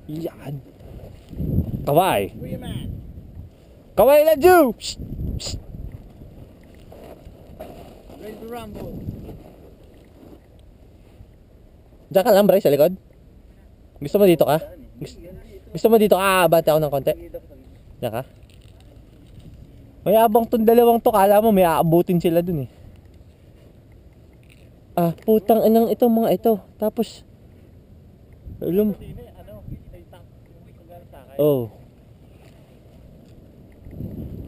Yan. Kaway. Kuya man. Kaway na Jew. Psst. Psst. Ready to rumble. Diyan ka lang, Bray, sa likod. Gusto mo dito ka? Gusto mo dito ka? Abante ako ng konti. Diyan ka? May abang tong dalawang to. Kala mo may aabutin sila dun eh. Ah, putang inang itong mga ito. Tapos alam. Oh.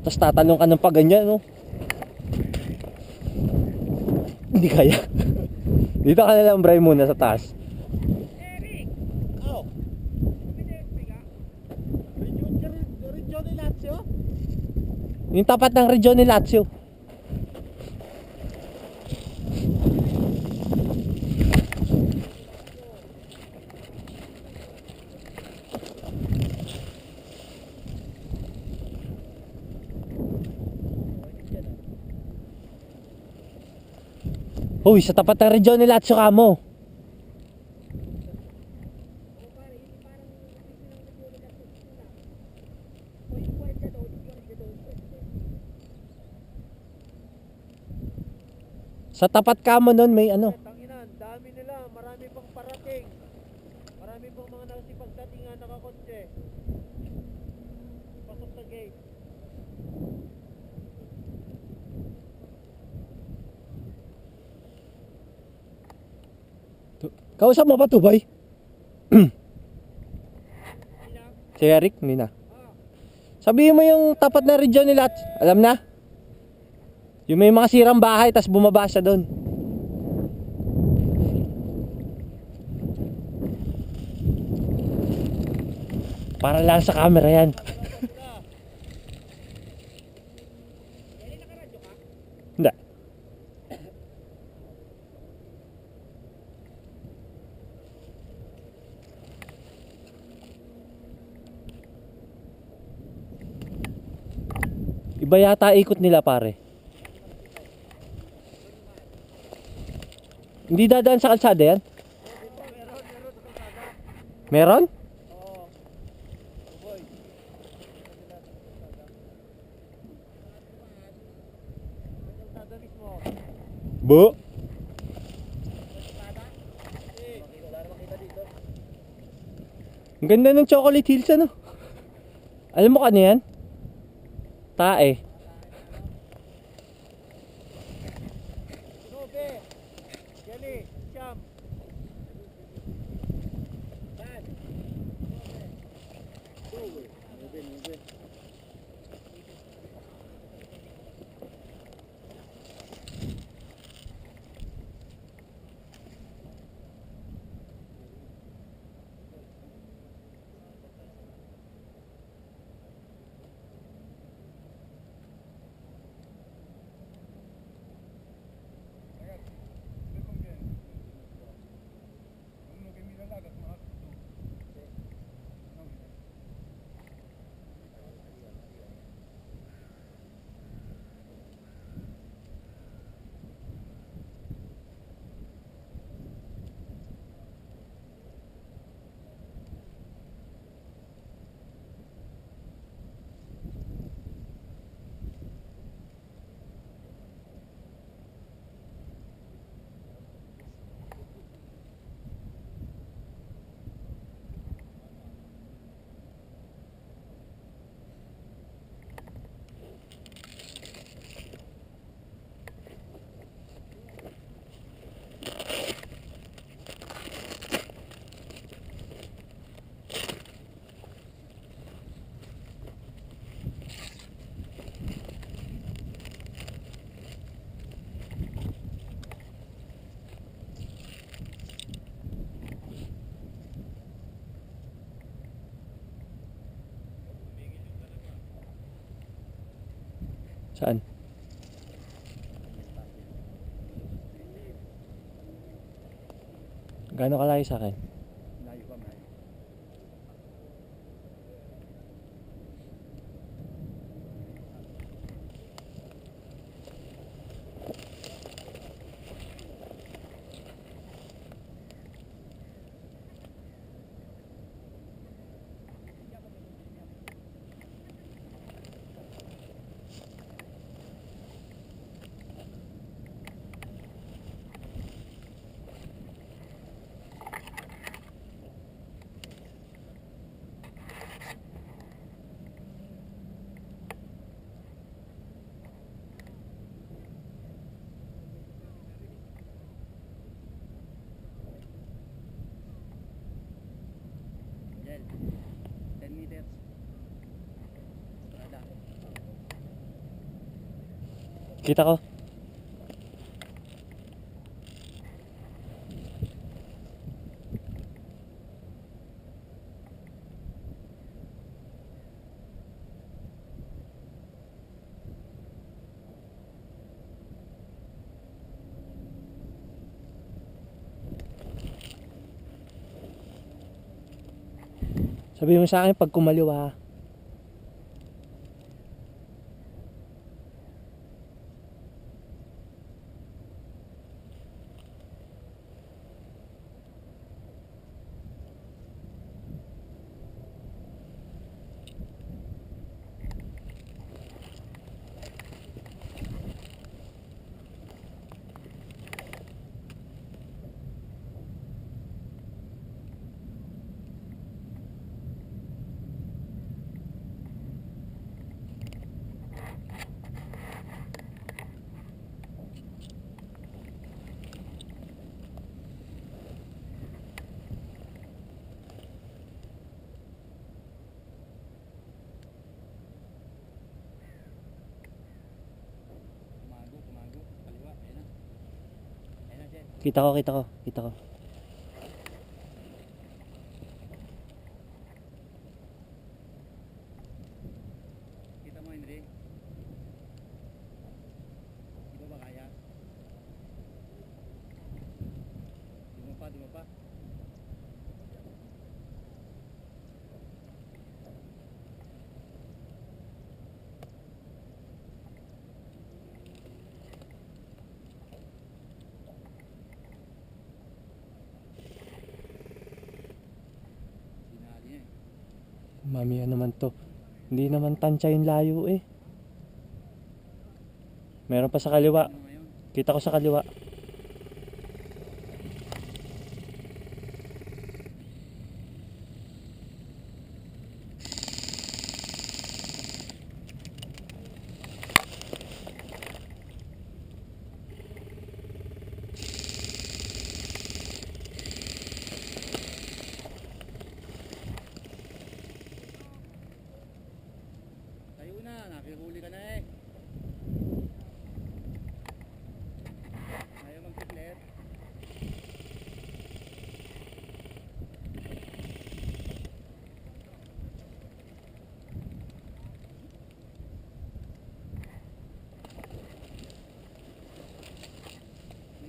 Tapos tatanong ka ng pag ganyan, no? Hindi kaya. Dito ka na lang, Bray, muna sa taas. Eric! Oh! Regione Lazio? Yung tapat ng Regione Lazio. Uy, sa tapat ng Regione Lazio ka mo. Sa tapat ka mo nun may ano. Tanginan, dami nila, marami pang parating. Marami pang mga nasipagdatingan nakakotse. Pasok sa gate. Kausap mo ba to, boy? Si Eric, hindi na. Sabihin mo yung tapat na Regione Lazio. Alam na? Yung may mga sirang bahay tas bumaba siya doon. Para lang sa camera yan. Hindi. Iba yata ikot nila, pare. Hindi dadaan sa kalsada yan? Meron? Oo. Boy. Kalsada mismo. Bu. Ang ganda ng Chocolate Hills, ano? Alam mo kano yan? Tae. Sinobe. Jelly. Siyam. Ban. Nube. Saan? Gaano kalayo sa akin? Layo pa, malayo. Jel. 10 meters. Strada. Kita ko. Sabi mo sa akin pag kumaliwa. Tumago. Kaliwa. Ayun na. Ayun na, Jel. Kita ko. Kita mo, Henry? Di ba kaya? Di mo pa. Sinali niya eh. Mami, ano naman to? Hindi naman tansya yung layo eh. Meron pa sa kaliwa. Ano ngayon? Kita ko sa kaliwa. Tayo na, nakihuli ka na eh. Ayaw magsiklet.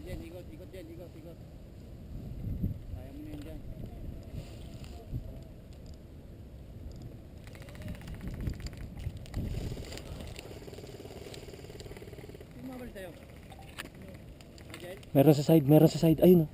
Jen, ikot Jen, ikot. Kaya mo na yun dyan. Bumabalik tayo. Jen? Meron sa side. Ayun oh.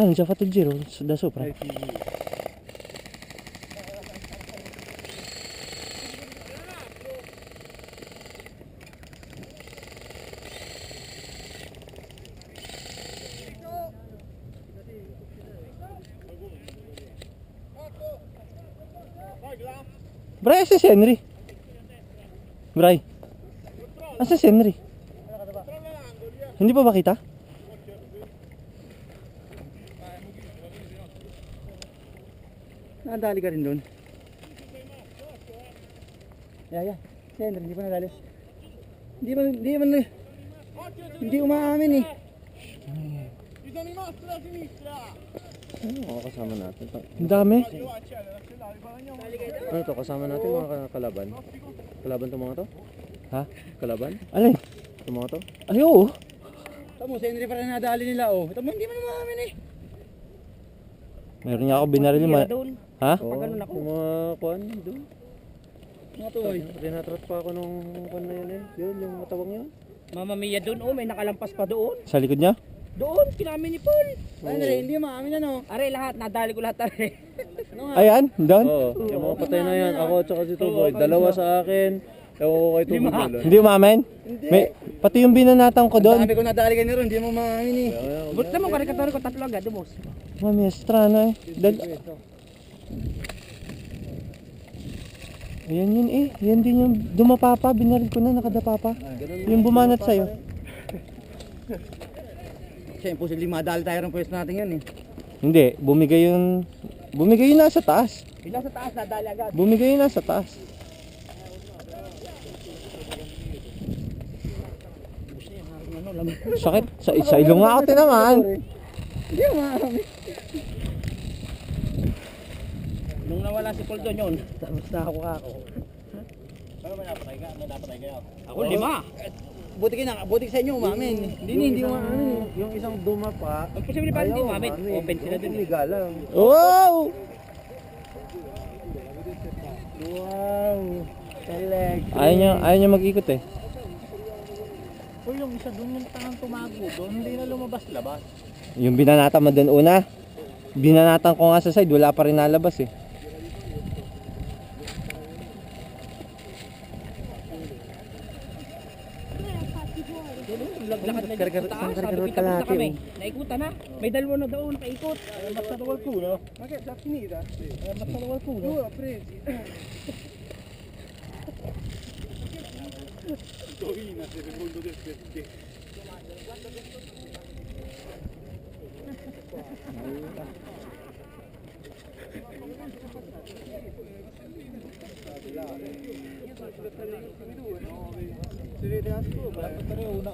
non già fatto il giro da sopra. Bray, asa si Henry? Bray, asa si Henry? Hindi pa ba kita? Nadali ka rin doon. Yeah. Siyempre, hindi pa nadali. Hindi umaamin eh. Oo, kasama natin. Ang dami. Ano to? Kasama natin mga kalaban? Kalaban to mga to? Ha? Kalaban? Alin? To mga to? Ay, oo. Tamo, si Henry pa rin nadali nila oh. Tamo, hindi man umaamin eh. Meron niya ako binaril. Ha? Oo, yung mga kuwan doon. Mga tuloy. Tinatrat pa ako nung kuwan na yun eh. Yun, yung matawang yun. Mama Mia doon oh, may nakalampas pa doon. Sa likod niya? Doon, kinamin ni Paul. Henry, hindi umaamin ano. Are, lahat, nadali ko lahat are. Ano nga? Ayan, doon. Oo, yung mga patay na yan. Ako at saka si Tuboy. Dalawa sa akin. Ewan ko kay Tuboy. Hindi umamin? May, pati yung binanatan ko doon. Sabi ko nadali ka nyo rin, hindi mo umaamin eh. But naman, karikator ko tatlo agad, dumos. Mami, estrana eh. Ayan yun eh. Yan din yung dumapa pa. Binaril ko na, nakadapa pa. Yung bumanat sa'yo. Kasi imposible madali tayo ng pwesto natin yan eh. Hindi, bumigay yung nasa taas. Biglang sa taas, nadali agad. Bumigay yung nasa taas. Sakit. Sa ilong nga ako tinamaan. Hindi umaamin. Nung nawala si Paul doon yun, tapos na ako. Ano ba napatay ka? May napatay kayo? Ako 5. Buti sa inyo umamin. Hindi umaamin. Yung isang dumapa. Ang posible pa hindi umamin. Open sila dun. Humiga lang. Wow! Wow. Talag. Ayaw niya mag-ikot eh. O yung isa doon yung tangang tumago doon, hindi na lumabas-labas. Yung binanatan mo doon una. Binanatan ko nga sa side, wala pa rin nalabas eh. Lakad na dito sa taas, sabi kita punta kami. Naikutan na. May dalawa na doon, nakaikot. Mas nadawal ko, no? Bakit? Sa pinida? Mas nadawal ko, no? Pre.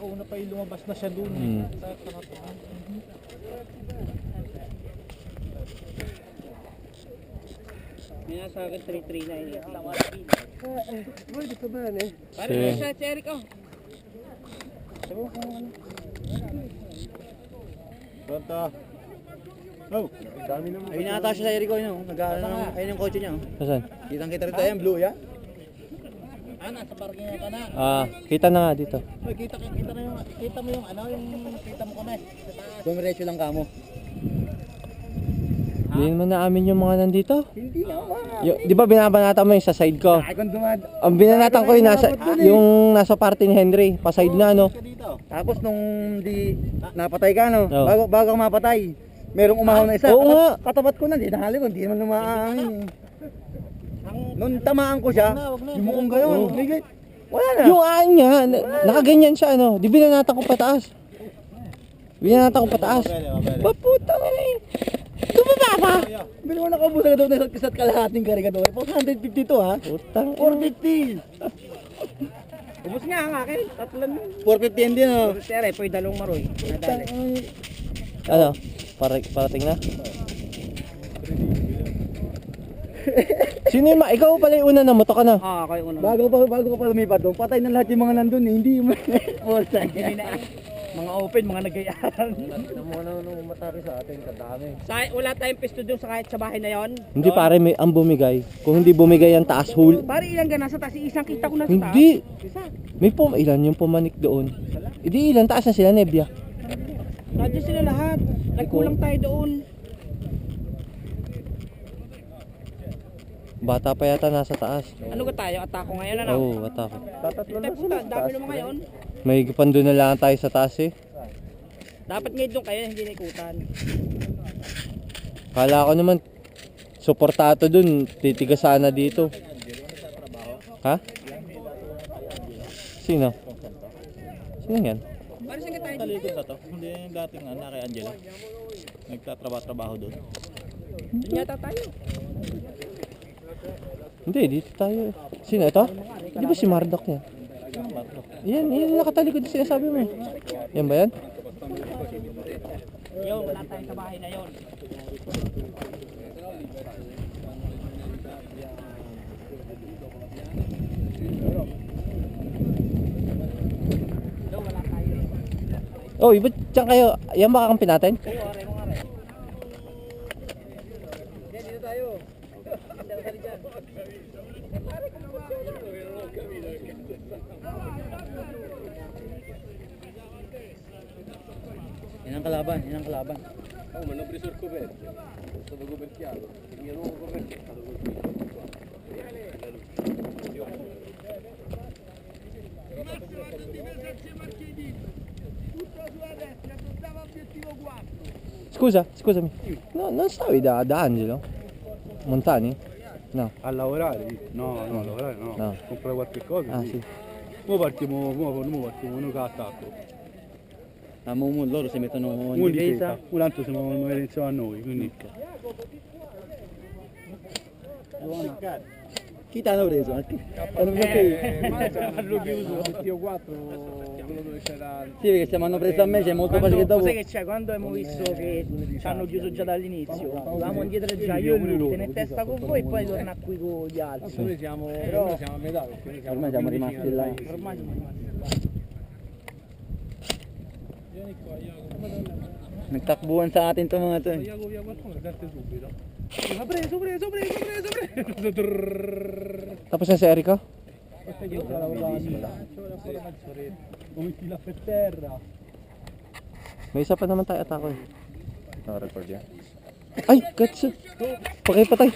Una pa yung lumabas na siya doon. May nasa akin 339 eh. Boy, dito ba yan eh? Parang Si- siya, si Eric oh. Sabi ko kung ano. Pronto. Oh, dami naman. Ayun nata siya sa Eric oh. Ayun yung kotse niya oh. Saan? Kitang kita rito yan, blue yan. Nasa parking na ka na. Kita na nga dito. Kita mo yung ano, yung kita mo kami. Dumiretso lang kamo. Hindi naman naamin yung mga nandito. Hindi na Di ba binabanatan mo yung sa side ko? Ay, kung dumad. Ang binanatan ko yung nasa party ni Henry. Pa-side na no. Tapos nung di napatay ka no, Oo. bago ka mapatay, merong umahaw na isa. Oo nga. Katapat ko na, di nahali ko, hindi naman lumaamin. Nung tamaan ko siya, yung mukhang gayon. Wala na. Yung aan niya, nakaganyan siya ano. Di binanatan ko pataas. Binanatan ko pataas. Paputa nga na eh. Tumaba pa. Bili mo nakaubusan na daw na isa't kalahating karigador. 452 ha? Putang. 450. Ubus nga ang akin, tatlan. 450 yan din oh. Sere, po yung dalawang maroy. Nadali. Ano? Parating na? Sino yung ikaw pala yung una na moto ka na? Ako yung una. Bago ko pa lumipat doon, patay na lahat yung mga nandun eh. Hindi mo. Mga open, mga nagayaan. Nung matari sa atin, kadami. Wala tayong pisto doon sa kahit sa bahay na yon. Hindi pare, may ang bumigay. Kung hindi bumigay ang taas hul. Pare ilang ka nasa taas, isang kita ko nasa taas. Hindi. Isa. May ilan yung pumanik doon. Hindi ilan taas na sila Nebia. Nandiyan sila lahat. Nagkulang tayo doon. Bata pa yata nasa taas. Ano ka tayo? Atako ngayon ano? Oo, bata pa. Tatatlo Tayo punta, dami naman ngayon. May pando na lang tayo sa taas eh. Dapat ngayon doon kayo, hindi naikutan. Kala ko naman, suportato dun, titiga sana dito. Ha? Sino? Sino yan? Para saan ka tayo dito? Talikod na to. Hindi yung dating kay Angela. Nagtatrabaho doon. Doon yata tayo. Hindi, dito tayo. Sino ito? Di ba si Mardok yan? Yan, yan nakatalikod yung sinasabi mo. Yan ba yan? Yo, wala tayong sa bahay na yon. Yo, wala tayo. Oh, ba't dyan kayo? Yan ba kakampi natin? Oo, aray mo nga rin. Dito tayo. Dito tayo dyan. Yan ang kalaban, yan ang kalaban. Scusa, scusami. No, non stavi da Angelo? Montani? No. A lavorare? No, no, a lavorare no. No. Comprare qualche cosa? Ah, sì. sì. Mo partiamo noi che attacco. Loro si mettono in Uno di difesa. testa, un altro siamo insieme a noi, quindi. Chi ti hanno preso? Hanno chiuso io 4, quello dove c'era. Sì, perché se mi hanno preso a me c'è molto facile che dopo. Sai che c'è? Quando abbiamo visto che ci hanno chiuso già dall'inizio, dovevamo indietreggiare io e lui, tenere testa con voi e poi tornare qui con gli altri. Noi siamo a metà perché noi Ormai siamo rimasti là. Ormai siamo rimasti. Nagtakbuhan sa atin to mga to. Iago via qualcuno, carte subito. Ha preso. Tapos na si Erico? Questa che la lavagna. Come la per terra. May isa pa naman tayo atako eh. No, record yan. Ay, katsa. Pakipatay.